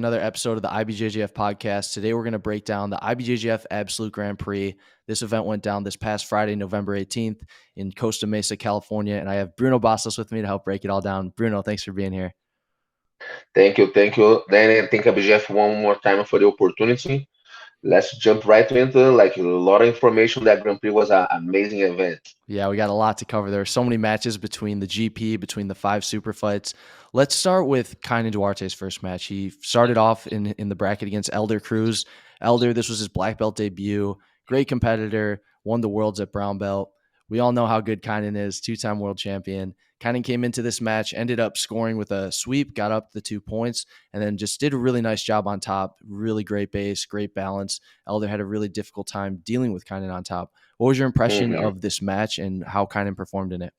another episode of the IBJJF podcast. Today we're going to break down the IBJJF Absolute Grand Prix. This event went down this past Friday, November 18th in Costa Mesa, California, and I have Bruno Bastos with me to help break it all down. Bruno, thanks for being here. Thank you, Danny. Thank you, IBJJF, one more time for the opportunity. Let's jump right into it. Like a lot of information. That Grand Prix was an amazing event. Yeah, we got a lot to cover. There are so many matches between the GP, between the 5 super fights. Let's start with Kaynan Duarte's first match. He started off in the bracket against Elder Cruz. Elder, this was his black belt debut. Great competitor, won the worlds at brown belt. We all know how good Kaynan is, 2-time world champion. Kaynan came into this match, ended up scoring with a sweep, got up the 2 points, and then just did a really nice job on top. Really great base, great balance. Elder had a really difficult time dealing with Kaynan on top. What was your impression of this match and how Kaynan performed in it?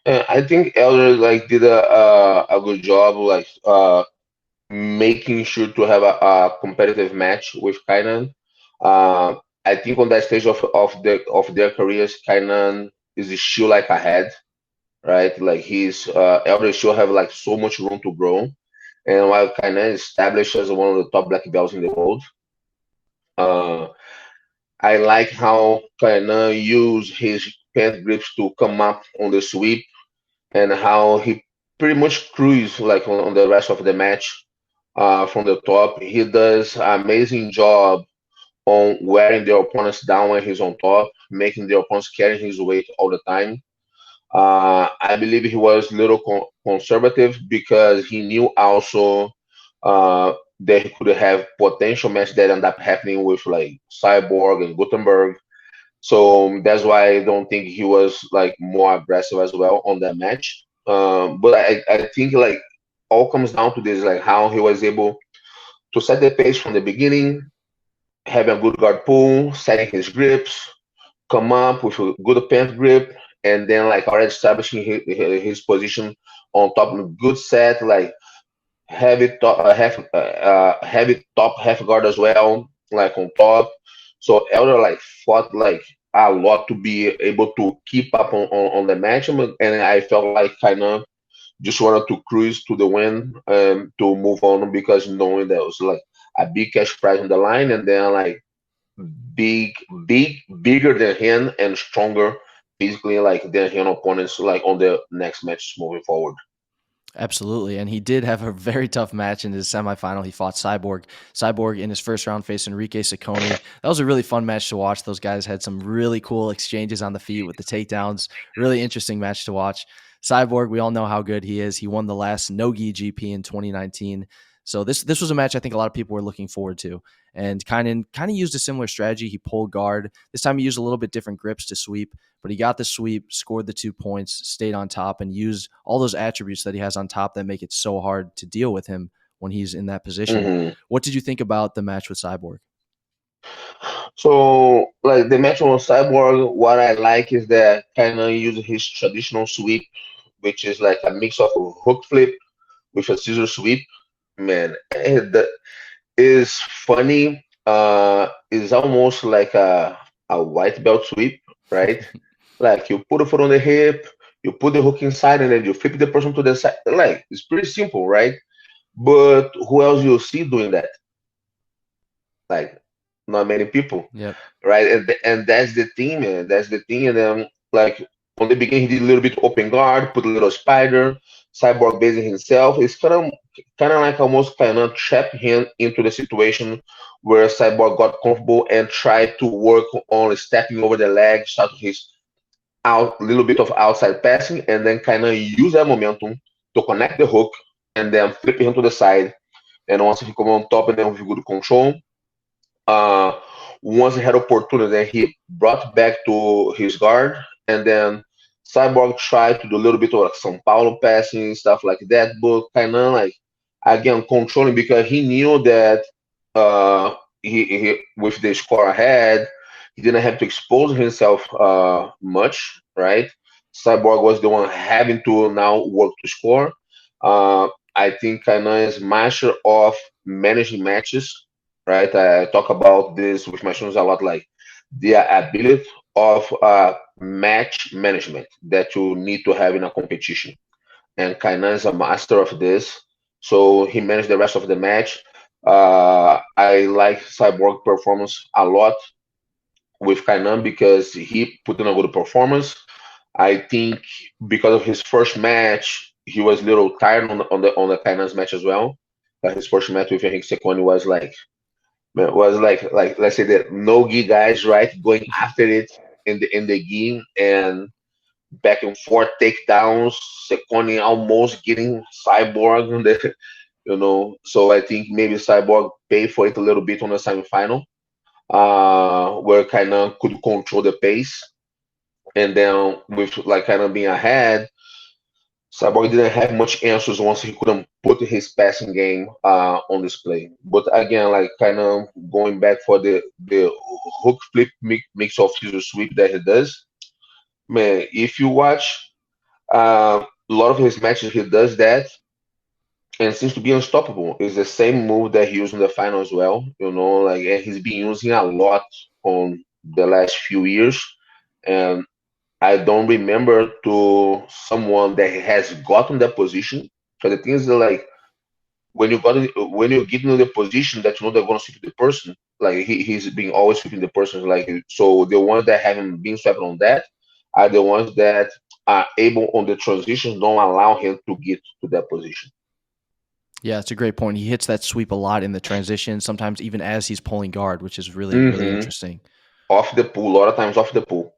I think Elder did a good job making sure to have a competitive match with Kaynan. I think on that stage of their careers, Kaynan is still ahead, right? Like he's Elder still have so much room to grow, and while Kaynan is established as one of the top black belts in the world. Uh, I like how Kaynan used his pant grips to come up on the sweep, and how he pretty much cruised on the rest of the match from the top. He does an amazing job on wearing the opponents down when he's on top, making the opponents carry his weight all the time. I believe he was a little conservative because he knew also that he could have potential match that end up happening with Cyborg and Gutenberg. So that's why I don't think he was more aggressive as well on that match. But I think all comes down to this, how he was able to set the pace from the beginning, having a good guard pull, setting his grips, come up with a good pant grip, and then already establishing his position on top of a good set, heavy top half guard as well, on top. So Elder fought a lot to be able to keep up on the match, and I felt kind of just wanted to cruise to the win to move on, because knowing that it was a big cash prize on the line, and then big, bigger than him and stronger physically than him opponents on the next match moving forward. Absolutely. And he did have a very tough match in his semifinal. He fought Cyborg. Cyborg in his first round faced Enrique Ciccone. That was a really fun match to watch. Those guys had some really cool exchanges on the feet with the takedowns. Really interesting match to watch. Cyborg, we all know how good he is. He won the last Nogi GP in 2019. So this was a match I think a lot of people were looking forward to. And kind of used a similar strategy. He pulled guard. This time he used a little bit different grips to sweep, but he got the sweep, scored the 2 points, stayed on top, and used all those attributes that he has on top that make it so hard to deal with him when he's in that position. What did you think about the match with Cyborg? So, the match on Cyborg, what I like is that kind of uses his traditional sweep, which is a mix of a hook flip with a scissor sweep. Man, that is funny. It's almost like a white belt sweep, right? Like you put a foot on the hip, you put the hook inside, and then you flip the person to the side. It's pretty simple, right? But who else you see doing that? Like not many people, Yep. right? And that's the thing, man. That's the thing. And then on the beginning, he did a little bit open guard, put a little spider, Cyborg basing himself. It's kind of almost kind of trap him into the situation where Cyborg got comfortable and tried to work on stepping over the leg, start his out little bit of outside passing, and then kind of use that momentum to connect the hook and then flip him to the side. And once he come on top and then with good control, uh, once he had opportunity, then he brought back to his guard, and then Cyborg tried to do a little bit of São Paulo passing stuff like that, but kind of again controlling, because he knew that he with the score ahead, he didn't have to expose himself much, right? Cyborg was the one having to now work to score. I think Kainan is master of managing matches, right? I talk about this with my students a lot, like the ability of match management that you need to have in a competition. And Kainan is a master of this. so he managed the rest of the match. I like Cyborg performance a lot with Kainan because he put in a good performance. I think because of his first match, he was a little tired on the Kainan's match as well. His first match with Henrique Secone was like let's say the no gi guys, right, going after it in the gi and back and forth takedowns. Secone almost getting Cyborg on the So I think maybe Cyborg paid for it a little bit on the semifinal, where Kainan could control the pace, and then with like kind of being ahead, Cyborg didn't have much answers once he couldn't put his passing game on display. But again, like kind of going back for the hook flip mix of his sweep that he does, man. If you watch a lot of his matches, he does that and seems to be unstoppable. It's the same move that he used in the final as well. Like and he's been using a lot on the last few years, and I don't remember to someone that has gotten that position. So the thing is that, like when you get into the position that you know they're gonna sweep the person, like he's been always sweeping the person. Like so, the ones that haven't been swept on that are the ones that are able on the transitions don't allow him to get to that position. Yeah, it's a great point. He hits that sweep a lot in the transition, sometimes even as he's pulling guard, which is really, really interesting. Off the pool, a lot of times off the pool.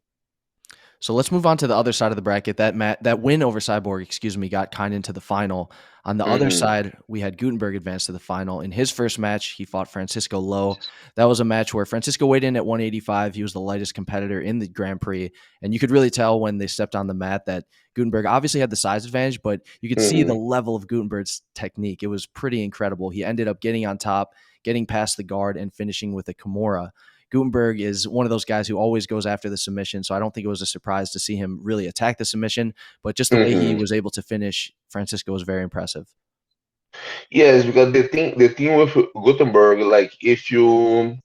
So let's move on to the other side of the bracket. That win over Cyborg, got kind into the final. On the other side, we had Gutenberg advance to the final. In his first match, he fought Francisco Lowe. That was a match where Francisco weighed in at 185. He was the lightest competitor in the Grand Prix. And you could really tell when they stepped on the mat that Gutenberg obviously had the size advantage, but you could see the level of Gutenberg's technique. It was pretty incredible. He ended up getting on top, getting past the guard, and finishing with a Kimura. Gutenberg is one of those guys who always goes after the submission, so I don't think it was a surprise to see him really attack the submission, but just the way he was able to finish Francisco was very impressive. Yes, because the thing with Gutenberg, like if you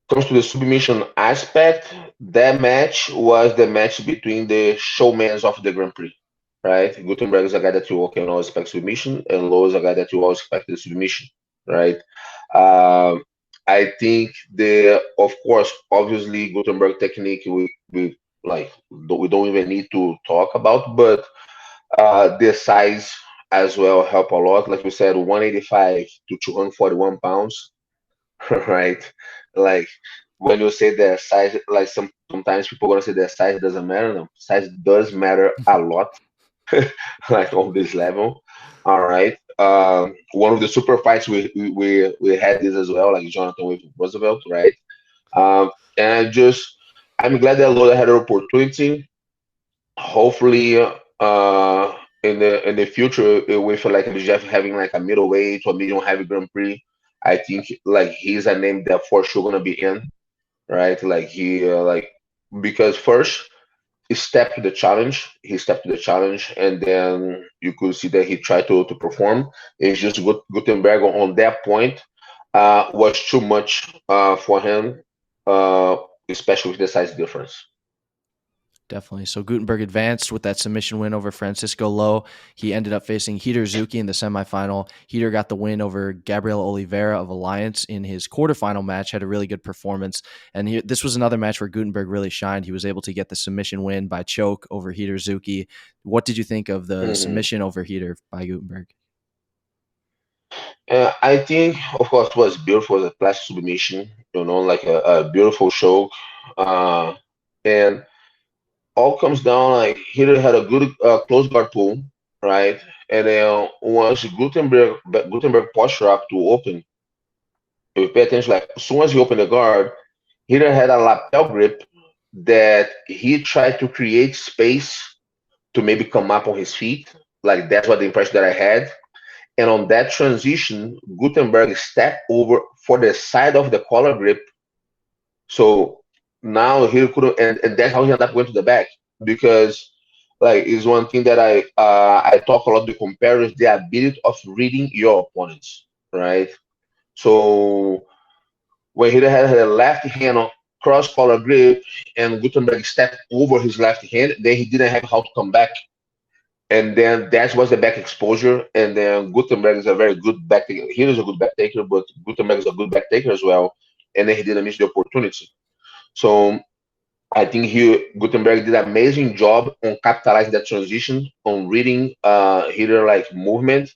comes to the submission aspect, that match was the match between the showmans of the Grand Prix, right? Gutenberg is a guy that you can always expect submission, and Lowe is a guy that you always expect the submission, right? I think of course, obviously, Gutenberg technique we like we don't even need to talk about, but the size as well help a lot. Like we said, 185 to 241 pounds, right? Like when you say their size, like sometimes people gonna say their size doesn't matter. No, size does matter a lot, like on this level. All right. One of the super fights we had this as well, like Jonathan with Roosevelt, right? And I'm glad that Lola had an opportunity. Hopefully, in the future, with like Jeff having like a middleweight or medium heavy Grand Prix, I think like he's a name that for sure gonna be in, right? Like he like because first he stepped to the challenge. He stepped to the challenge, and then you could see that he tried to perform. It's just Gutenberg on that point was too much for him, uh, especially with the size difference. Definitely. So Gutenberg advanced with that submission win over Francisco Lowe. He ended up facing Hiter Zuki in the semifinal. Hiter got the win over Gabriel Oliveira of Alliance in his quarterfinal match, had a really good performance. And this was another match where Gutenberg really shined. He was able to get the submission win by choke over Hiter Zuki. What did you think of the submission over Hiter by Gutenberg? I think, of course, it was beautiful, the plastic submission, like a beautiful choke. And all comes down like Hitler had a good close guard pull, right? And then once Gutenberg posture up to open, if you pay attention, like as soon as he opened the guard, Hitler had a lapel grip that he tried to create space to maybe come up on his feet. Like that's what the impression that I had. And on that transition, Gutenberg stepped over for the side of the collar grip. So now he couldn't, and that's how he ended up going to the back because, like, is one thing that I talk a lot to compare is the ability of reading your opponents, right? So when he had a left hand on cross collar grip and Gutenberg stepped over his left hand, then he didn't have how to come back. and then that was the back exposure. And then Gutenberg is a very good back taker. He is a good back taker, but Gutenberg is a good back taker as well. And then he didn't miss the opportunity. So I think Gutenberg did an amazing job on capitalizing that transition, on reading hitter like movement,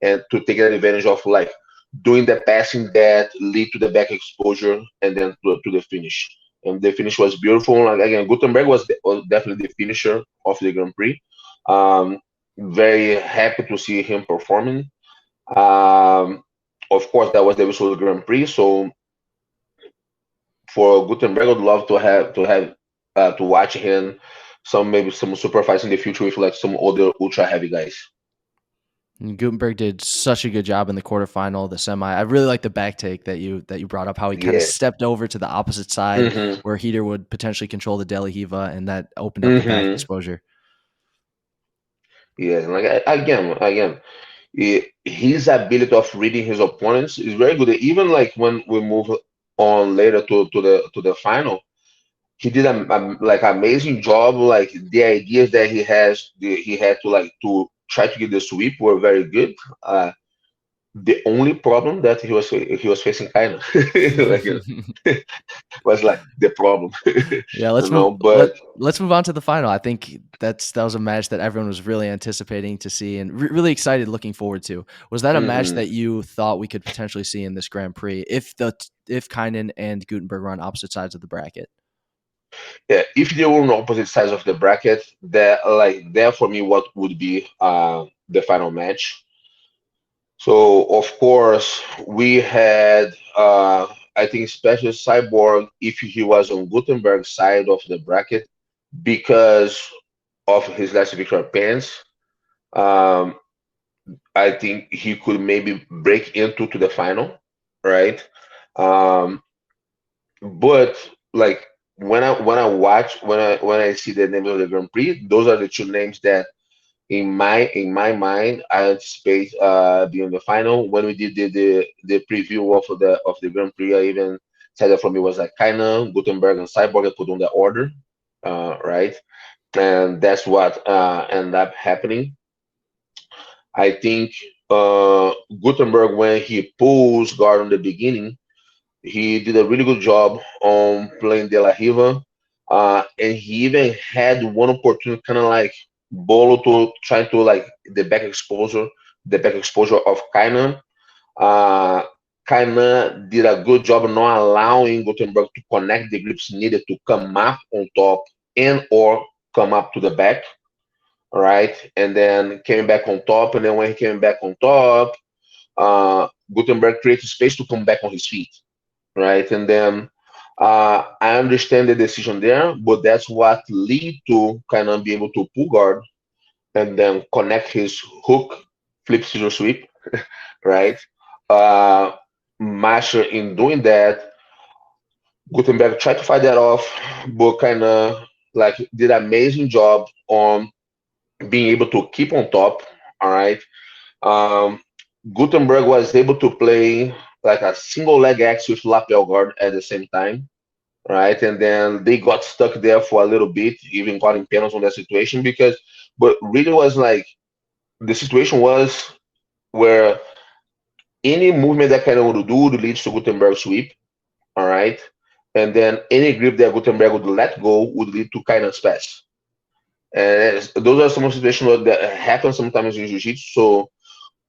and to take advantage of like doing the passing that lead to the back exposure and then to the finish. And the finish was beautiful. Like again, Gutenberg was definitely the finisher of the Grand Prix. Um, Very happy to see him performing. Um, of course, that was the Absolute Grand Prix. So for Gutenberg, I'd love to watch him maybe some super fights in the future with like some other ultra heavy guys. And Gutenberg did such a good job in the quarterfinal, the semi. I really like the back take that you brought up, how he kind of Yeah. stepped over to the opposite side hmm where Heater would potentially control the Deli Hiva, and that opened up the back hmm exposure. Yeah. Like again, his ability of reading his opponents is very good. Even like when we move on later to the final, he did a like amazing job. Like the ideas that he had to like to try to get the sweep were very good. The only problem that he was facing kind of like was like the problem, Yeah, you know. let But let's move on to the final. I think that was a match that everyone was really anticipating to see and really excited, looking forward to. Was that a match mhm. that you thought we could potentially see in this Grand Prix if Kynan and Gutenberg were on opposite sides of the bracket? Yeah, if they were on opposite sides of the bracket, that for me what would be the final match. So of course we had I think especially Cyborg if he was on Gutenberg's side of the bracket because of his last victory appearance. Um, I think he could maybe break into to the final, right? Um, but like when I see the name of the Grand Prix, those are the two names that in my mind I anticipate being the final. When we did the preview of the Grand Prix, I even said that for me was like kinda Gutenberg and Cyborg. I put on the order, right? And that's what ended up happening. I think Gutenberg when he pulls guard in the beginning, he did a really good job on playing De La Riva, and he even had one opportunity, kind of like Bolo to try to like the back exposure of Kainan. Uh, Kainan did a good job not allowing Gutenberg to connect the grips needed to come up on top and or come up to the back, right? And then came back on top, and then when he came back on top, Gutenberg created space to come back on his feet, right? And then I understand the decision there, but that's what lead to kind of be able to pull guard and then connect his hook, flip scissor sweep, right? Uh, Master in doing that, Gutenberg tried to fight that off, but kind of like did an amazing job on being able to keep on top. All right. Um, Gutenberg was able to play like a single leg X with lapel guard at the same time, right? And then they got stuck there for a little bit, even got in penalties on that situation but really was like the situation was where any movement that kind of would do would lead to Gutenberg sweep, all right? And then any grip that Gutenberg would let go would lead to kind of pass. And those are some situations that happen sometimes in Jiu-Jitsu. So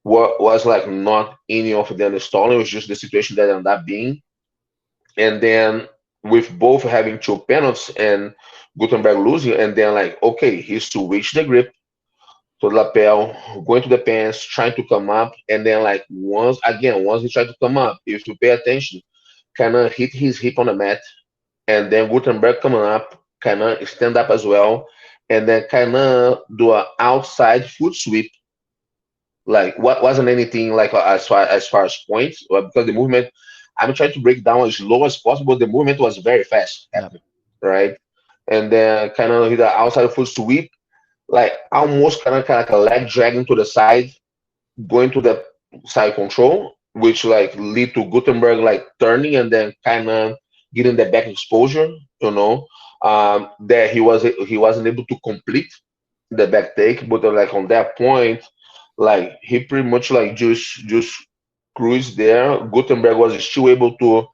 what was like not any of them stalling, it was just the situation that ended up being. And then with both having two penalties and Gutenberg losing, and then like, okay, he switched the grip to the lapel, going to the pants, trying to come up, and then like once he tried to come up, if you pay attention, kind of hit his hip on the mat, and then Gutenberg coming up, kind of stand up as well, and then kind of do an outside foot sweep. Like what wasn't anything like as far as points, because the movement I'm trying to break down as low as possible. The movement was very fast Yeah. happening, right? And then kind of hit the outside foot sweep, like almost kind of like a leg dragging to the side, going to the side control, which like lead to Gutenberg like turning and then kind of getting the back exposure, that he wasn't able to complete. the back take, but like on that point, like he pretty much like just cruised there. Gutenberg was still able to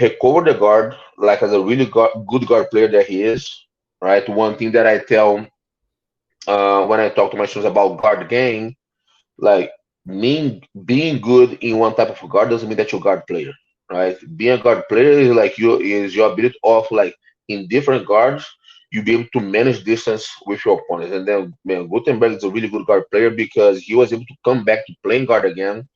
recover the guard, like as a really good guard player that he is, right? One thing that I tell when I talk to my students about guard game, like being good in one type of guard doesn't mean that you're a guard player, right? Being a guard player is like your ability of like in different guards, you be able to manage distance with your opponents. And then man, Gutenberg is a really good guard player because he was able to come back to playing guard again,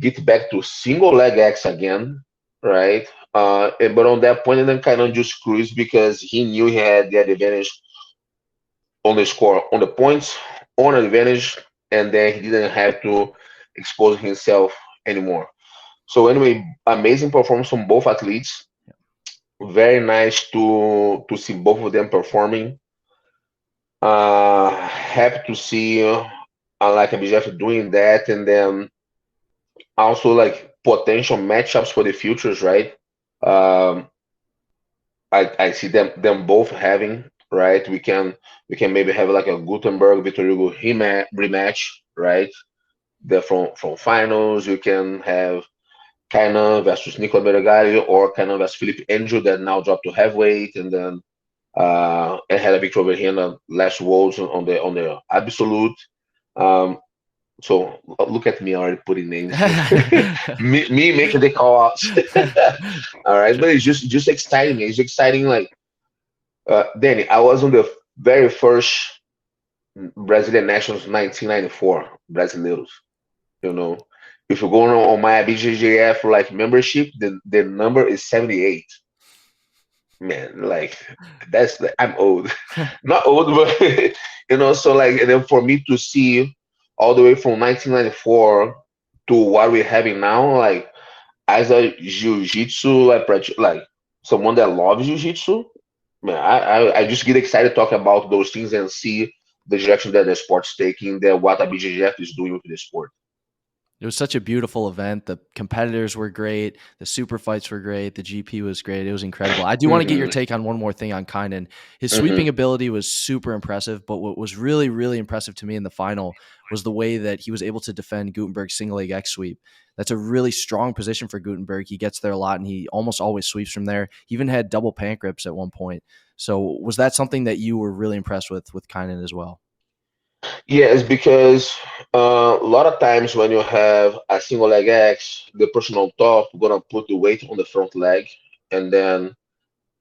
get back to single leg X again, right? But on that point, and then kind of just cruise because he knew he had the advantage on the score, on the points, on advantage, and then he didn't have to expose himself anymore. So anyway, amazing performance from both athletes. Very nice to see both of them performing. Happy to see like IBJJF doing that, and then also like potential matchups for the futures, right? Um, I see them both having right. We can maybe have like a Gutenberg Victor Hugo rematch, right? The from finals. You can have Kainan versus Nicola Meregali or Kainan versus Felipe Andrew that now dropped to heavyweight, and then and had a victory over here in the last Worlds on the Absolute. Um, so look at me already putting names here. me making the call outs. All right, but it's just exciting. It's exciting. Like Danny, I was on the very first Brazilian Nationals 1994 Brasileiros. You know, if you go on my IBJJF like membership, the number is 78. Man, like I'm old, not old, but so like, and then for me to see all the way from 1994 to what we're having now, like as a jiu-jitsu like someone that loves jiu-jitsu, man, I just get excited talking about those things and see the direction that the sport's taking, that what IBJJF is doing with the sport. It was such a beautiful event. The competitors were great. The super fights were great. The GP was great. It was incredible. I do want to get your Hmm. take on one more thing on Kainan. His Hmm. sweeping ability was super impressive, but what was really, really impressive to me in the final was the way that he was able to defend Gutenberg's single leg X sweep. That's a really strong position for Gutenberg. He gets there a lot, and he almost always sweeps from there. He even had double pant grips at one point. So was that something that you were really impressed with Kainan as well? Yeah, it's because a lot of times when you have a single leg X, the person on top gonna put the weight on the front leg, and then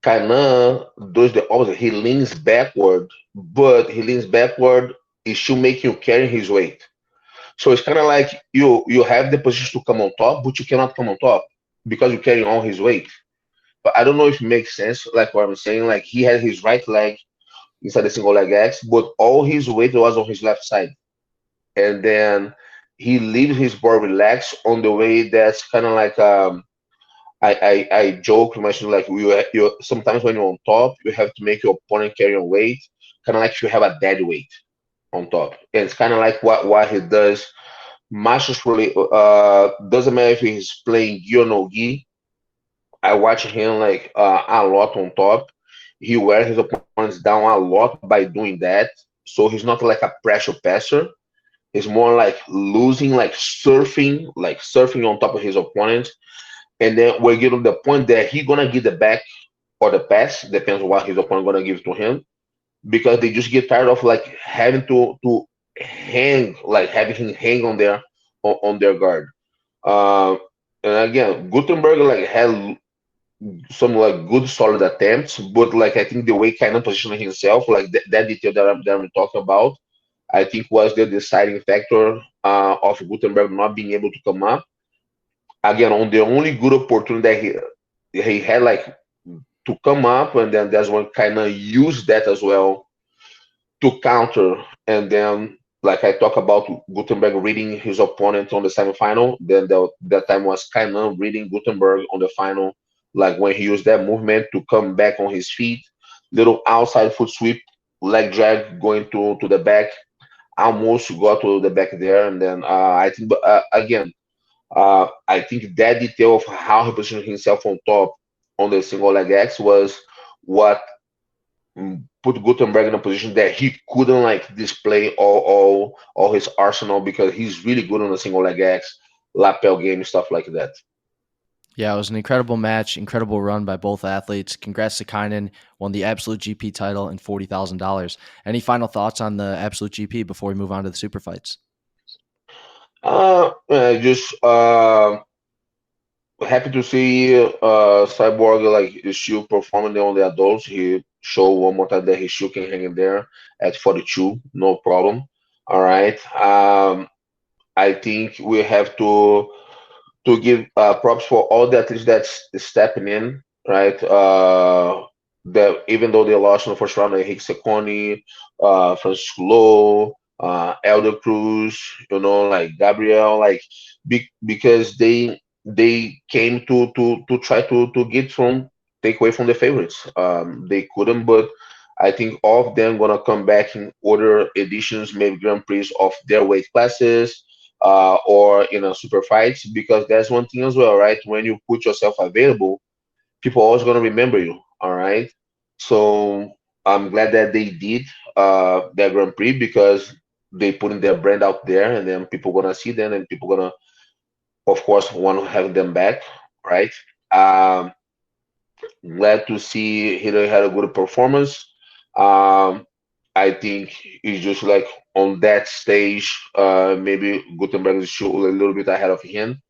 Kainan does the opposite. He leans backward, but he leans backward. It should make you carry his weight. So it's kind of like you have the position to come on top, but you cannot come on top because you carry all his weight. But I don't know if it makes sense, like what I'm saying. Like he had his right leg inside the single leg X, but all his weight was on his left side, and then he leaves his bar relaxed on the way. That's kind of like I joke to myself like you sometimes when you're on top, you have to make your opponent carry your weight, kind of like you have a dead weight on top. And it's kind of like what he does masterfully. Doesn't matter if he's playing gi or no gi. I watch him like a lot on top. He wears his opponents down a lot by doing that. So he's not like a pressure passer. He's more like losing, like surfing on top of his opponent. And then we're getting to the point that he's gonna get the back or the pass, depends on what his opponent gonna give to him, because they just get tired of like having to hang, like having him hang on their guard. Uh, and again, Gutenberg like had some like good solid attempts, but like I think the way kind of positioning himself, like that detail that I'm talking about, I think was the deciding factor of Gutenberg not being able to come up again on the only good opportunity that he had, like to come up, and then that's one kind of use that as well to counter. And then, like I talk about Gutenberg reading his opponent on the semifinal, then that time was kind of reading Gutenberg on the final, like when he used that movement to come back on his feet, little outside foot sweep, leg drag going to the back, almost got to the back there, and then I think, but again, I think that detail of how he positioned himself on top on the single leg X was what put Gutenberg in a position that he couldn't like display all his arsenal because he's really good on the single leg X, lapel game, stuff like that. Yeah, it was an incredible match, incredible run by both athletes. Congrats to Kynan, won the Absolute GP title and $40,000. Any final thoughts on the Absolute GP before we move on to the super fights? Just happy to see Cyborg like is still performing on the adults. He showed one more time that he still can hang in there at 42, no problem. All right. I think we have to give props for all the athletes that's stepping in, right? That even though they lost in the first round, like Hixaconi, Francisco Lowe, Elder Cruz, like Gabriel, like because they came to try to get from take away from the favorites. They couldn't, but I think all of them gonna come back in other editions, maybe Grand Prix of their weight classes, or in a super fights, because that's one thing as well, right? When you put yourself available, people always gonna remember you. All right. So I'm glad that they did their Grand Prix because they putting their brand out there, and then people gonna see them, and people gonna, of course, want to have them back, right? Um, Glad to see Hillary had a good performance. Um, I think it's just like on that stage, maybe Gutenberg is still a little bit ahead of him.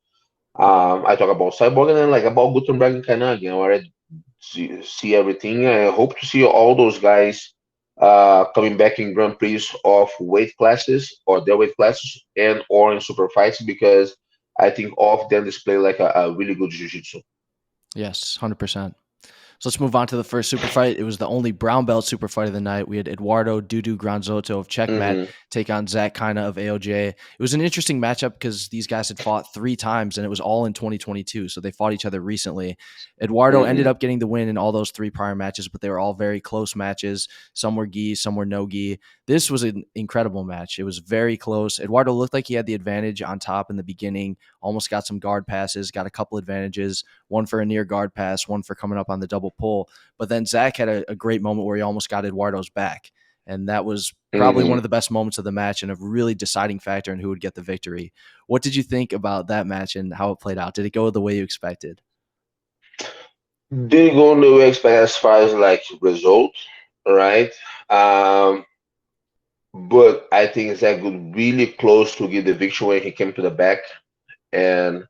I talk about Cyborg and then like about Gutenberg and Kanagi. I already see everything. I hope to see all those guys coming back in Grand Prix of weight classes or their weight classes and or in super fights because I think all of them display like a really good jiu-jitsu. Yes, 100%. So let's move on to the first super fight. It was the only brown belt super fight of the night. We had Eduardo Dudu Granzotto of Checkmat Hmm. take on Zach Kaina of AOJ. It was an interesting matchup because these guys had fought 3 times and it was all in 2022. So they fought each other recently. Eduardo ended Hmm. up getting the win in all those 3 prior matches, but they were all very close matches. Some were gi, some were no gi. This was an incredible match. It was very close. Eduardo looked like he had the advantage on top in the beginning, almost got some guard passes, got a couple advantages, one for a near guard pass, one for coming up on the double pull. But then Zach had a great moment where he almost got Eduardo's back. And that was probably one Hmm. of the best moments of the match and a really deciding factor in who would get the victory. What did you think about that match and how it played out? Did it go the way you expected? Didn't go the way expect as far as like result, right? Um, but I think Zach got really close to get the victory when he came to the back and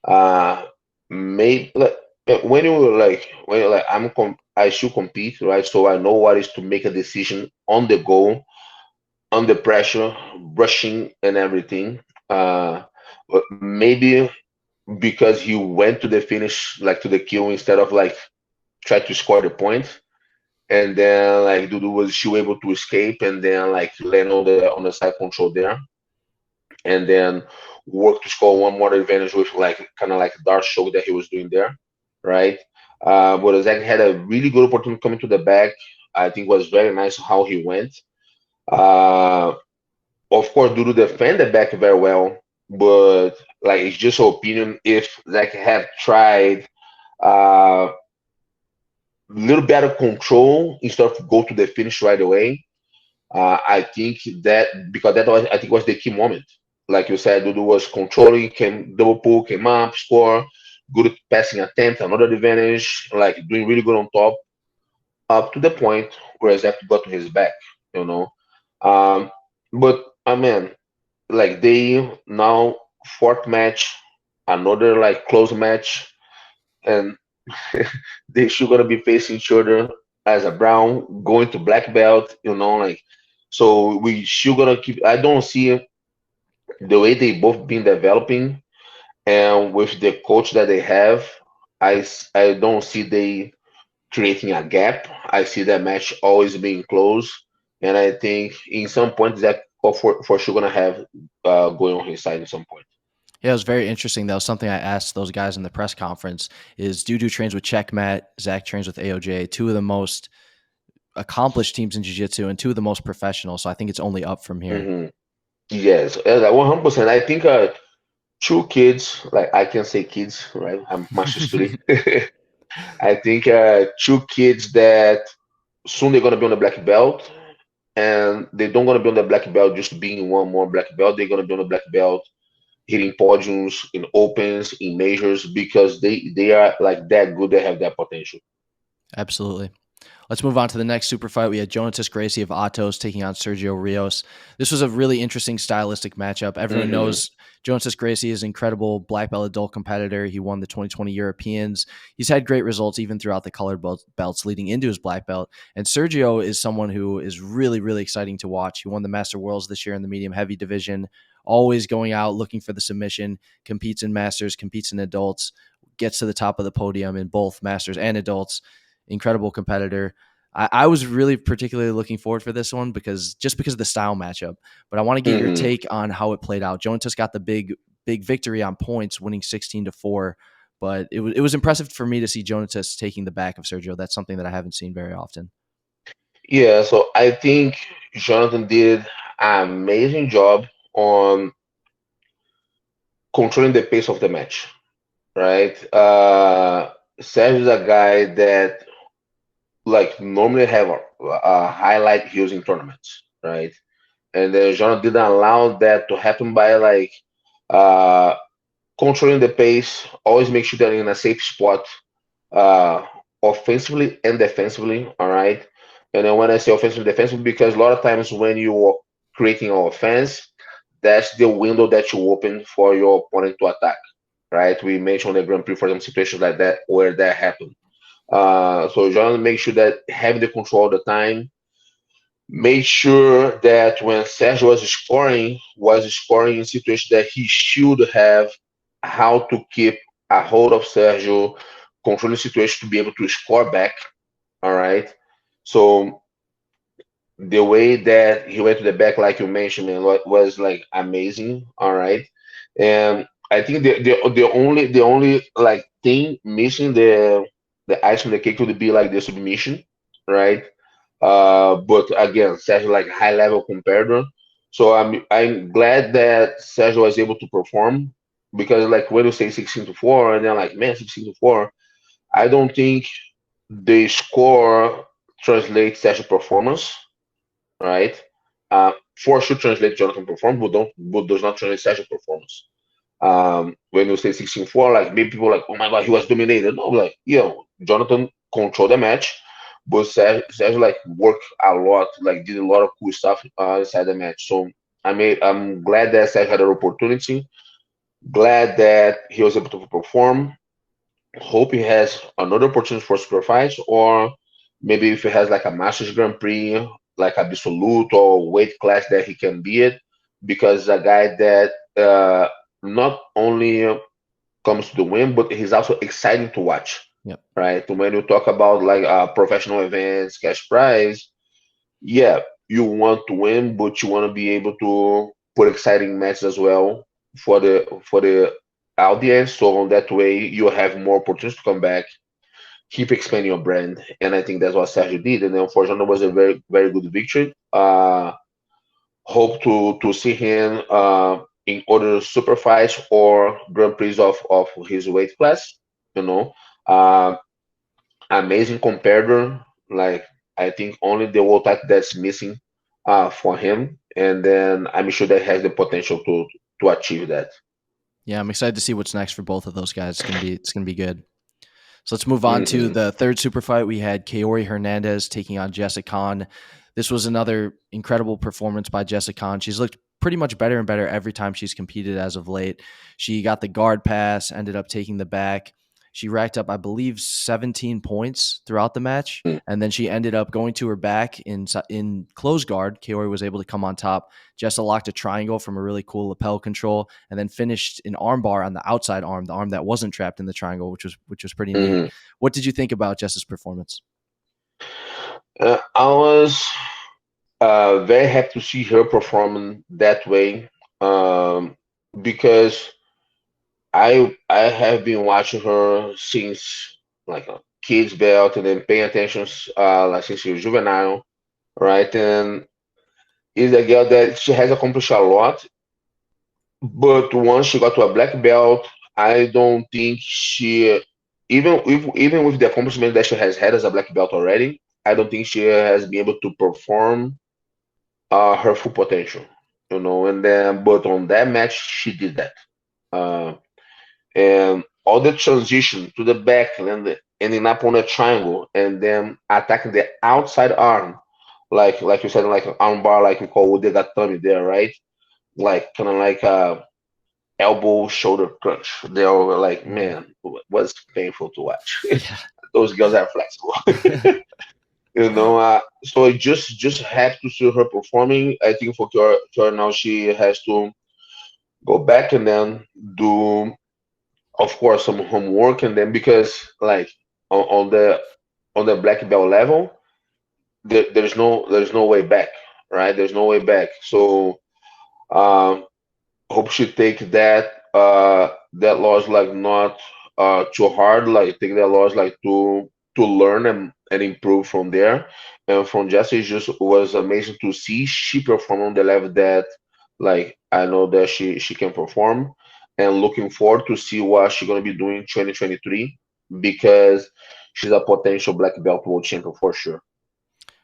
uh made like when you were like when you're like I should compete, right? So I know what is to make a decision on the go, under pressure, rushing and everything. But maybe because he went to the finish, like to the kill instead of like try to score the point. And then like Dudu was still able to escape and then like land on the side control there. And then work to score one more advantage with like kind of like Dart show that he was doing there, right? But Zach had a really good opportunity coming to the back. I think it was very nice how he went. Uh, of course, Dudu defended the back very well, but like it's just an opinion. If Zach had tried a little better control instead of go to the finish right away, I think that because that was I think was the key moment. Like you said, Dudu was controlling, came double pull, came up, score, good passing attempt, another advantage, like doing really good on top, up to the point where Zach got to his back, you know. Um, but I mean, like they now fourth match, another like close match, and they should gonna be facing each other as a brown going to black belt, like so we should gonna keep. I don't see the way they both been developing and with the coach that they have. I don't see they creating a gap. I see that match always being close, and I think in some point that for sure gonna have going on his side at some point. Yeah, it was very interesting. That was something I asked those guys in the press conference. Is Dudu trains with Checkmat, Zach trains with AOJ, two of the most accomplished teams in jiu-jitsu and two of the most professional. So I think it's only up from here. Hmm. Yes, like 100%. I think two kids, like I can say kids, right? I'm master student. I think two kids that soon they're gonna be on the black belt, and they don't gonna be on the black belt just being one more black belt. They're gonna be on the black belt hitting podiums in opens, in majors, because they are like that good. They have that potential. Absolutely. Let's move on to the next super fight. We had Jonas Gracie of Atos taking on Sergio Rios. This was a really interesting stylistic matchup. Everyone knows Jonas Gracie is an incredible black belt adult competitor. He won the 2020 Europeans. He's had great results even throughout the colored belts leading into his black belt. And Sergio is someone who is really, really exciting to watch. He won the Master Worlds this year in the medium heavy division, always going out looking for the submission, competes in Masters, competes in adults, gets to the top of the podium in both Masters and adults. Incredible competitor. I was really particularly looking forward for this one because of the style matchup. But I want to get your take on how it played out. Jonas got the big victory on points, winning 16-4. But it was impressive for me to see Jonas taking the back of Sergio. That's something that I haven't seen very often. Yeah, so I think Jonathan did an amazing job on controlling the pace of the match, right? Sergio is a guy that like normally have a highlight heels in tournaments, right? And then Jonathan didn't allow that to happen by like uh, controlling the pace, always make sure that you're in a safe spot, uh, offensively and defensively. All right. And then when I say offensively, defensively, because a lot of times when you're creating an offense, that's the window that you open for your opponent to attack. Right. We mentioned the Grand Prix for some situations like that where that happened. So John make sure that having the control all the time, made sure that when Sergio was scoring in situations that he should have how to keep a hold of Sergio, control the situation to be able to score back. All right. So the way that he went to the back, like you mentioned, man, was like amazing. All right. And I think the only like thing missing the ice on the cake would be like the submission, right? But again, Sergio like high level competitor. So I'm glad that Sergio was able to perform because like when you say 16-4 and then like man 16-4, I don't think the score translates Sergio performance, right? For sure translate Jonathan performance, but does not translate Sergio performance. When you say 16-4, like maybe people are like, oh my god, he was dominated. No, like Jonathan controlled the match, but Sergio like worked a lot, like did a lot of cool stuff inside the match. So I'm glad that Sergio had an opportunity. Glad that he was able to perform. Hope he has another opportunity for super fights, or maybe if he has like a Masters Grand Prix, like absolute or weight class that he can be it, because a guy that not only comes to the win, but he's also exciting to watch. Yep. Right? When you talk about like professional events, cash prize, yeah, you want to win, but you want to be able to put exciting matches as well for the audience. So on that way, you have more opportunities to come back, keep expanding your brand, and I think that's what Sergio did. And unfortunately, it was a very very good victory. Hope to see him in other super fights or Grand Prix of his weight class. You know, uh, amazing competitor. Like I think only the world title that's missing for him, and then I'm sure that has the potential to achieve that. Yeah, I'm excited to see what's next for both of those guys. It's gonna be good. So let's move on to Hmm. the third super fight. We had Kaori Hernandez taking on Jessa. This was another incredible performance by Jessa. She's looked pretty much better and better every time she's competed as of late. She got the guard pass, ended up taking the back. She racked up, I believe, 17 points throughout the match, and then she ended up going to her back in close guard. Kaori was able to come on top. Jessa locked a triangle from a really cool lapel control, and then finished an armbar on the outside arm, the arm that wasn't trapped in the triangle, which was pretty neat. Hmm. What did you think about Jessa's performance? I was very happy to see her performing that way, because I have been watching her since like a kids belt and then paying attention like since she was juvenile, right? And is a girl that she has accomplished a lot, but once she got to a black belt, I don't think she even with the accomplishment that she has had as a black belt already, I don't think she has been able to perform her full potential, And then, but on that match, she did that. Uh, and all the transition to the back and then ending up on a triangle and then attacking the outside arm, like you said, like an arm bar, like we call Udegatami there, right? Like kind of like a elbow shoulder crunch. They were like, Mhm. man, it was painful to watch. Yeah. Those girls are flexible. So I just happy to see her performing. I think for Kiora now she has to go back and then do, of course, some homework, and then because like on the black belt level, there's no way back, right? There's no way back. So um, hope she take that loss like not too hard, like take that loss like to learn and improve from there. And from Jessa, it just was amazing to see she perform on the level that like I know that she can perform, and looking forward to see what she's gonna be doing in 2023 because she's a potential black belt world champion for sure.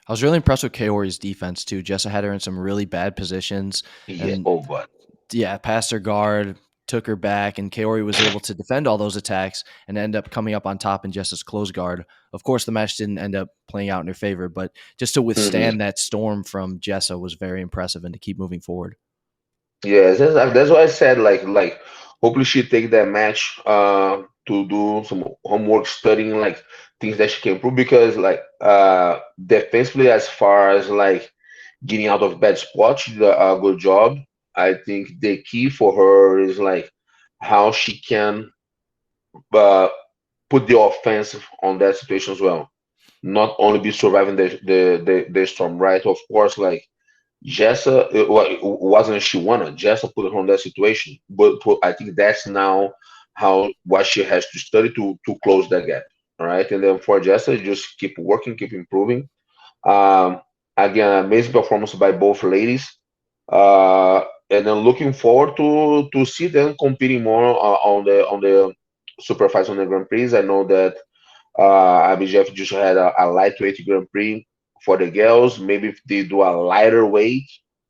I was really impressed with Kaori's defense too. Jessa had her in some really bad positions, Yeah. and Oh God. yeah, passed her guard, took her back, and Kaori was able to defend all those attacks and end up coming up on top in Jessa's close guard. Of course, the match didn't end up playing out in her favor, but just to Hmm. withstand that storm from Jessa was very impressive and to keep moving forward. Yes, that's why I said like hopefully she take that match to do some homework studying like things that she can improve because like defensively as far as like getting out of bad spots, she did a good job. I think the key for her is like how she can uh, put the offense on that situation as well. Not only be surviving the storm, right? Of course, like Jessa, it wasn't she wanted. Jessa put her on that situation, but I think that's now how what she has to study to close that gap. All right, and then for Jessa, just keep working, keep improving. Um, Again, amazing performance by both ladies, and then looking forward to see them competing more on the super fights on the Grand Prix. I know that IBJJF just had a lightweight Grand Prix for the girls. Maybe if they do a lighter weight,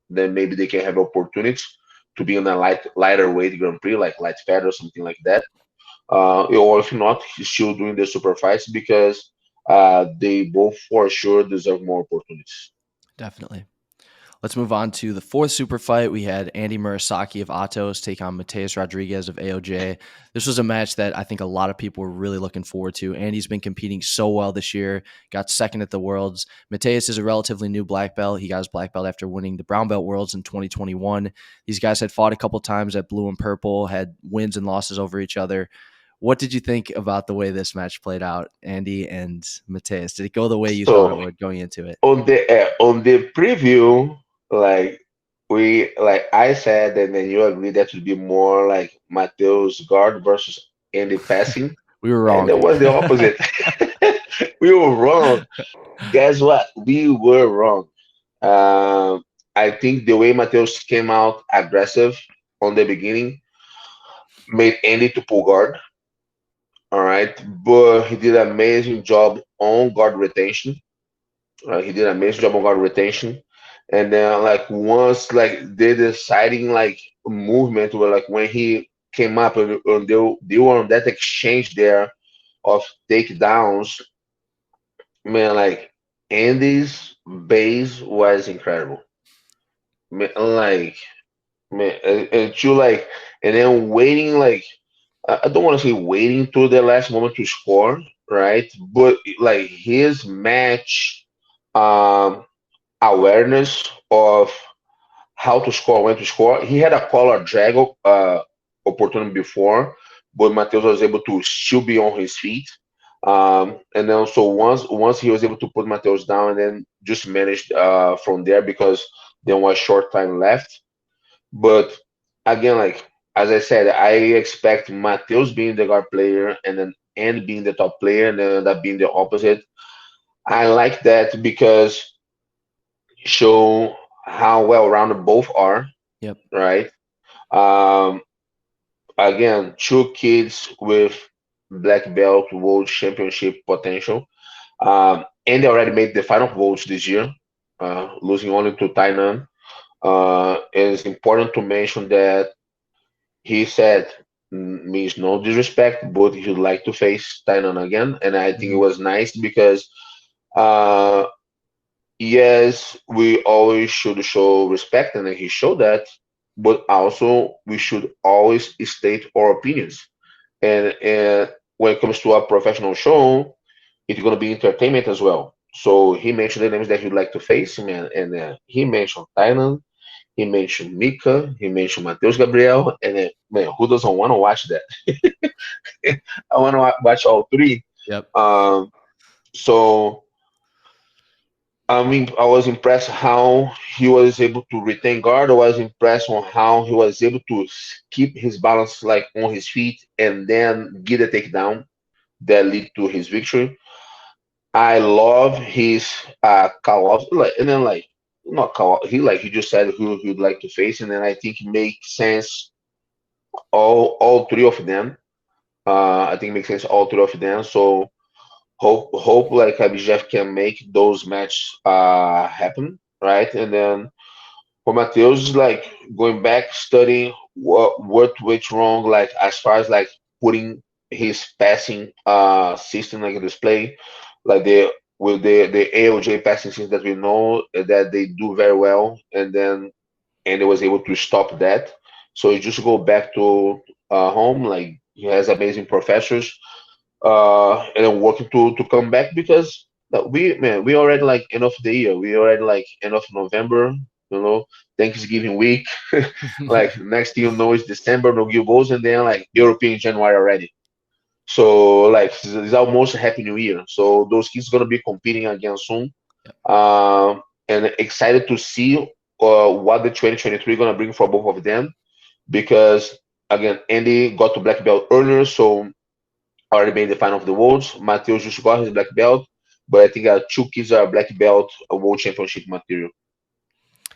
then maybe they can have opportunities to be in a lighter weight Grand Prix, like light fat or something like that. Or if not, he's still doing the super fights because they both for sure deserve more opportunities. Definitely. Let's move on to the fourth super fight. We had Andy Murasaki of Atos take on Matthias Rodriguez of AOJ. This was a match that I think a lot of people were really looking forward to. Andy's been competing so well this year, got second at the Worlds. Matthias is a relatively new black belt. He got his black belt after winning the brown belt Worlds in 2021. These guys had fought a couple times at blue and purple, had wins and losses over each other. What did you think about the way this match played out, Andy and Matthias? Did it go the way you thought it So would going into it? on the preview, like like I said, and then you agree that would be more like Mateus guard versus Andy passing, We were and wrong. that was the opposite. We were wrong. Guess what? We were wrong. Um, I think the way Mateus came out aggressive on the beginning made Andy to pull guard. All right, but he did an amazing job on guard retention. He did an amazing job on guard retention. And then like once like the deciding like movement where like when he came up and they were on that exchange there of takedowns, man, like Andy's base was incredible. Man, like man, and you like and then waiting like I don't want to say waiting to the last moment to score, right? But like his match um awareness of how to score, when to score. He had a collar drag opportunity before, but Matheus was able to still be on his feet. And then so once he was able to put Matheus down and then just managed from there because there was short time left. But again, like as I said, I expect Matheus being the guard player and being the top player and then end up being the opposite. I like that because show how well rounded both are, Yep. right? Um, Again, two kids with black belt world championship potential. Andy already made the final votes this year, losing only to Tainan. It's important to mention that he said means no disrespect, but he would like to face Tainan again, and I think it Mhm. was nice because uh, yes, we always should show respect, and he showed that, but also we should always state our opinions. And when it comes to a professional show, it's going to be entertainment as well. So he mentioned the names that he'd like to face, man, and he mentioned Thailand, he mentioned Mika, he mentioned Matheus Gabriel, and then, man, who doesn't want to watch that? I want to watch all three. Yep. Um, so I mean, I was impressed how he was able to retain guard. I was impressed on how he was able to keep his balance like on his feet and then get a takedown that lead to his victory. I love his call off, like, and then like not call. He like he just said who he'd like to face, and then I think it makes sense all three of them. I think it makes sense all three of them. So hope like IBJJF can make those matches happen, right? And then for Matheus, like going back studying what went wrong, like as far as like putting his passing system like in display, like the AOJ passing system that we know that they do very well, and he was able to stop that. So he just go back to home, like he has amazing professors, and then working to come back because we already like end of the year, we already like end of November, you know, Thanksgiving week. Like next thing you know is December, no give goals, and then like Yep. European January already. So like it's almost a happy new year. So those kids gonna be competing again soon. Yep. And excited to see what the 2023 gonna bring for both of them because again Andy got to black belt earlier, so already made the final of the worlds. Matheus just got his black belt, but I think two kids are black belt world championship material.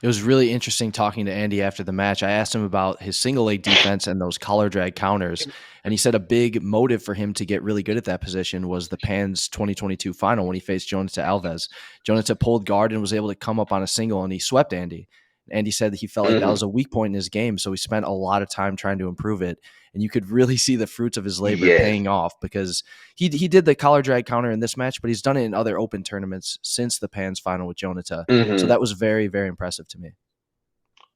It was really interesting talking to Andy after the match. I asked him about his single leg defense and those collar drag counters. And he said a big motive for him to get really good at that position was the PAN's 2022 final when he faced Jonas Alves. Jonas pulled guard and was able to come up on a single, and he swept Andy. Andy said that he felt like that Hmm. was a weak point in his game, so he spent a lot of time trying to improve it. And you could really see the fruits of his labor Yes. paying off because he did the collar drag counter in this match, but he's done it in other open tournaments since the PAN's final with Jonata. So Hmm. that was very, very impressive to me.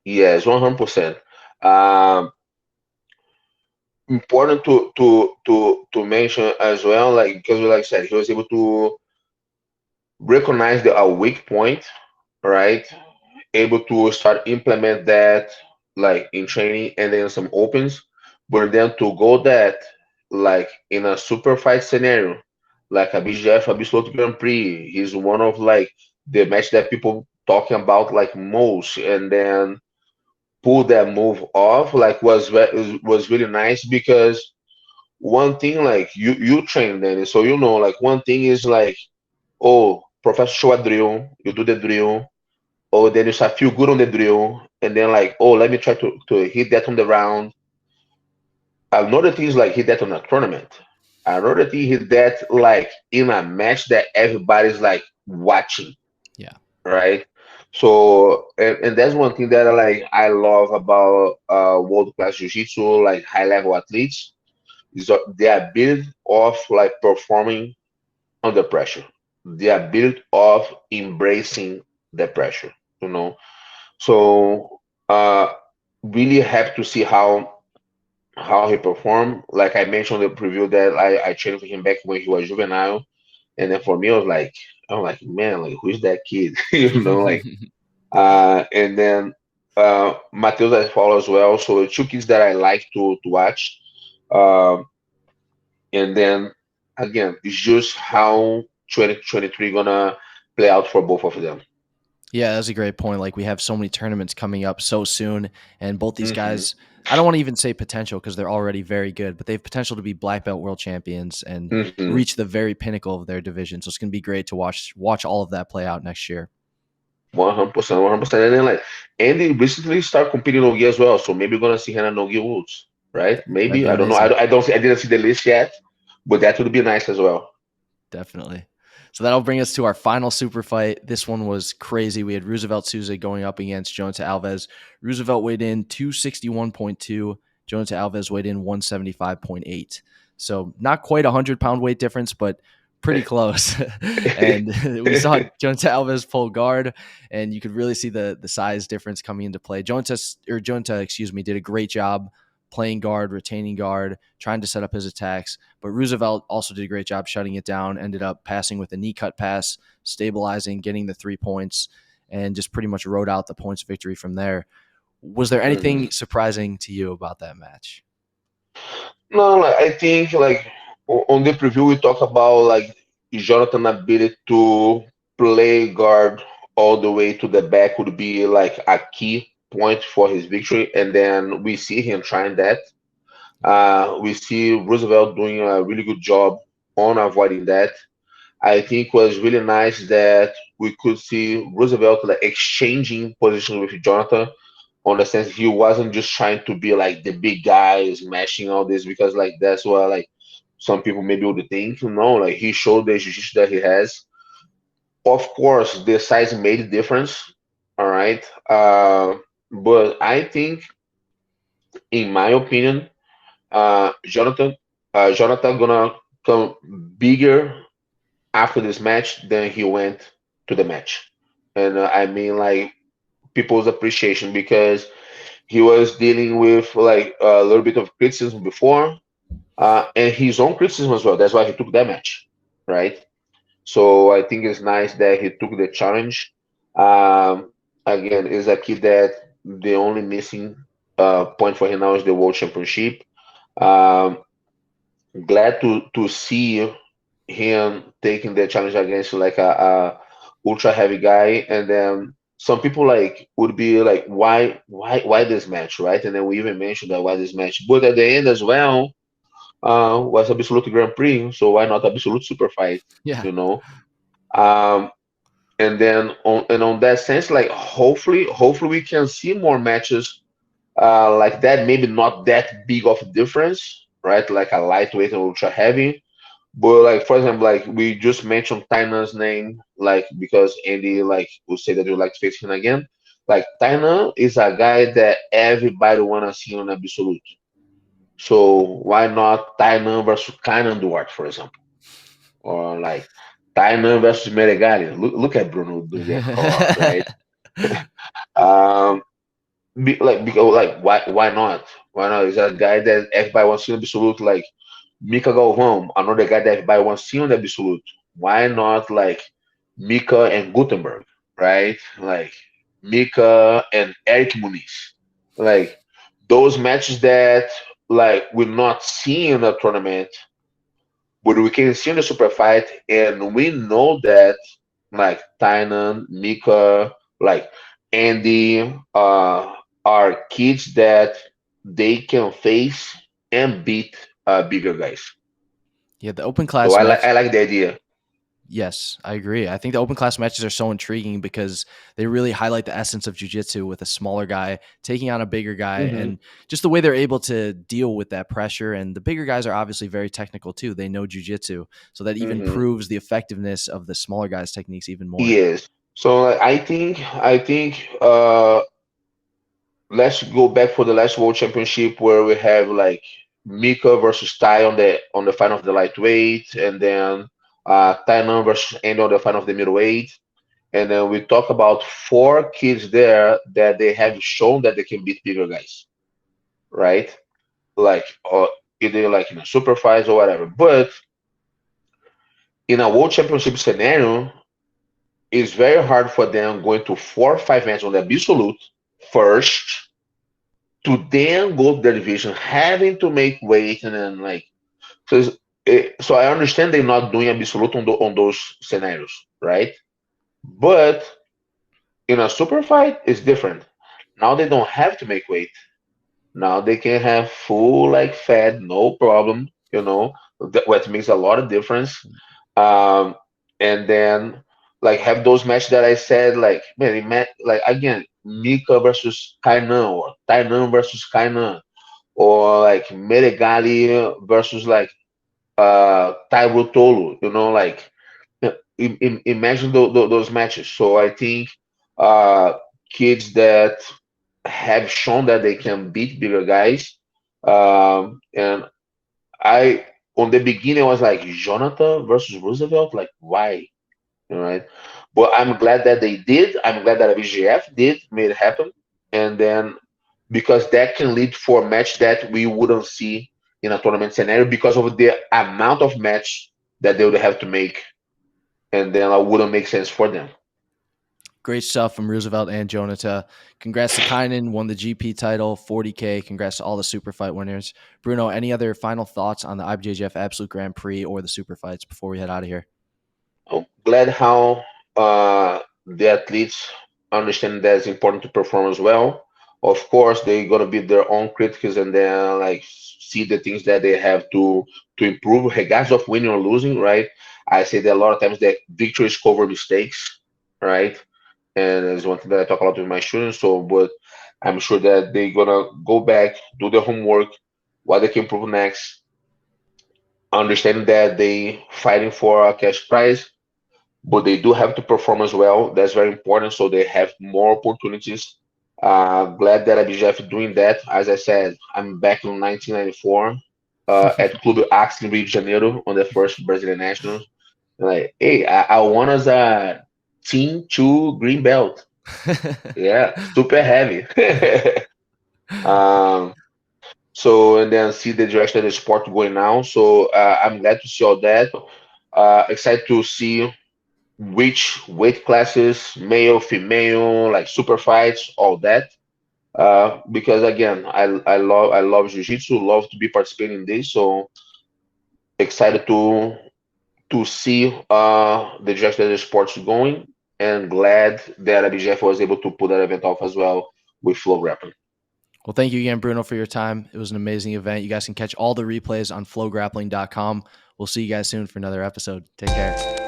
Yes, 100%. Um, Important to mention as well, like because like I said, he was able to recognize a weak point, right? Able to start implement that like in training and then some opens, but then to go that like in a super fight scenario, like a BGF Absolute Grand Prix, he's one of like the match that people talking about like most, and then pull that move off like was really nice because one thing like you train Danny, so you know like one thing is like, oh, professor show a drill, you do the drill, or then you start feel good on the drill, and then like, oh, let me try to hit that on the round. Another thing is like hit that on a tournament. Another thing hit that like in a match that everybody's like watching, Yeah. right? So and that's one thing that I love about world class jiu-jitsu, like high level athletes, is the ability of like performing under pressure, the ability of embracing the pressure, you know. So really happy to see how he performed. Like I mentioned in the preview that I trained for him back when he was juvenile, and then for me I was like, man, like who's that kid? You know, like and then Matheus I follow as well. So two kids that I like to watch. Um, and then again, it's just how 2023 gonna play out for both of them. Yeah, that's a great point. Like we have so many tournaments coming up so soon, and both these Hmm. guys, I don't want to even say potential because they're already very good, but they have potential to be black belt world champions and Hmm. reach the very pinnacle of their division. So it's going to be great to watch all of that play out next year. 100%, 100%. And then like Andy recently started competing Nogi as well, so maybe we're gonna see Hannah Nogi Woods, right? That'd Maybe be I don't know. amazing. I don't see. I didn't see the list yet, but that would be nice as well. Definitely. So that'll bring us to our final super fight. This one was crazy. We had Roosevelt Souza going up against Jonas Alves. Roosevelt weighed in 261.2. Jonas Alves weighed in 175.8. So not quite a 100-pound weight difference, but pretty close. And we saw Jonas Alves pull guard, and you could really see the size difference coming into play. Jonas, did a great job playing guard, retaining guard, trying to set up his attacks. But Roosevelt also did a great job shutting it down, ended up passing with a knee cut pass, stabilizing, getting the 3 points, and just pretty much rode out the points victory from there. Was there anything surprising to you about that match? No, like I think like on the preview we talk about like Jonathan ability to play guard all the way to the back would be like a key point for his victory, and then we see him trying that. We see Roosevelt doing a really good job on avoiding that. I think was really nice that we could see Roosevelt like exchanging positions with Jonathan on the sense he wasn't just trying to be like the big guy smashing all this because like that's what like some people maybe would think, like he showed the jiu-jitsu that he has. Of course, the size made a difference, all right. But I think, in my opinion, Jonathan gonna come bigger after this match than he went to the match, and I mean like people's appreciation because he was dealing with like a little bit of criticism before, and his own criticism as well. That's why he took that match, right? So I think it's nice that he took the challenge. Um, Again, is a kid that the only missing point for him now is the World Championship. Um, Glad to see him taking the challenge against like a ultra heavy guy, and then some people like would be like, why this match, right? And then we even mentioned that why this match, but at the end as well, was Absolute Grand Prix, so why not Absolute Super Fight, Yeah. you know? Um, and then on that sense, like hopefully we can see more matches like that. Maybe not that big of a difference, right? Like a lightweight and ultra heavy. But like for example, like we just mentioned Taina's name, like because Andy like would say that you like to face him again. Like Taina is a guy that everybody wanna see on Absolute. So why not Taina versus Kainan Duarte, for example? Or like Taina versus Meregali. Look at Bruno doing that. Oh, right? Um, like why not? Why not? Is a guy that everybody wants to see on Absolute, like Mika Galvão, another guy that everybody wants to see on the Absolute. Why not like Mika and Gutenberg, right? Like Mika and Eric Muniz. Like those matches that like we're not seeing in the tournament, but we can see in the super fight, and we know that like Tainan, Mika, like Andy, are kids that they can face and beat bigger guys. Yeah, the open So class match. I like the idea. Yes, I agree. I think the open class matches are so intriguing because they really highlight the essence of jiu-jitsu with a smaller guy taking on a bigger guy, Hmm. and just the way they're able to deal with that pressure. And the bigger guys are obviously very technical too. They know jiu-jitsu, so that even Hmm. proves the effectiveness of the smaller guys' techniques even more. Yes. So like, I think let's go back for the last World Championship where we have like Mika versus Tai on the final of the lightweight, and then Tainan versus Andy on the final of the middleweight. And then we talk about four kids there that they have shown that they can beat bigger guys, right? Like or either like in a super fights or whatever. But in a World Championship scenario, it's very hard for them going to 4 or 5 matches on the absolute first to then go to the division, having to make weight and then like so. So I understand they're not doing absolute on those scenarios, right? But in a super fight, it's different. Now they don't have to make weight. Now they can have full like fat, no problem. What makes a lot of difference. Um, and then like have those matches that I said, like man, like again, Mika versus Kainan or Tainan versus Kainan, or like Meregali versus like Taiwo Tolu, like imagine those matches. So I think uh, kids that have shown that they can beat bigger guys. And I, on the beginning, I was like, Jonathan versus Roosevelt, like why? Right? But I'm glad that they did. I'm glad that IBJJF did, made it happen. And then because that can lead for a match that we wouldn't see in a tournament scenario because of the amount of match that they would have to make, and then it wouldn't make sense for them. Great stuff from Roosevelt and Jonata. Congrats to Kynan, won the GP title, 40K. Congrats to all the super fight winners. Bruno, any other final thoughts on the IBJJF Absolute Grand Prix or the super fights before we head out of here? I'm glad how the athletes understand that it's important to perform as well. Of course, they gotta be their own critics and then like see the things that they have to improve, regardless of winning or losing. Right? I say that a lot of times that victories cover mistakes, right? And it's one thing that I talk a lot with my students. So, but I'm sure that they're gonna go back, do their homework, what they can improve next, understand that they fighting for a cash prize, but they do have to perform as well. That's very important. So they have more opportunities. Glad that IBJJF is doing that. As I said, I'm back in 1994 at Clube Axe in Rio de Janeiro on the first Brazilian Nationals. Like, hey, I won as a Team 2 green belt. Yeah, super heavy. um, so, and then see the direction of the sport going now. So I'm glad to see all that. Excited to see which weight classes, male, female, like super fights, all that. Because again, I love jiu-jitsu, love to be participating in this. So excited to see the direction that the sport's going, and glad that IBJJF was able to put that event off as well with Flow Grappling. Well, thank you again, Bruno, for your time. It was an amazing event. You guys can catch all the replays on flowgrappling.com. We'll see you guys soon for another episode. Take care.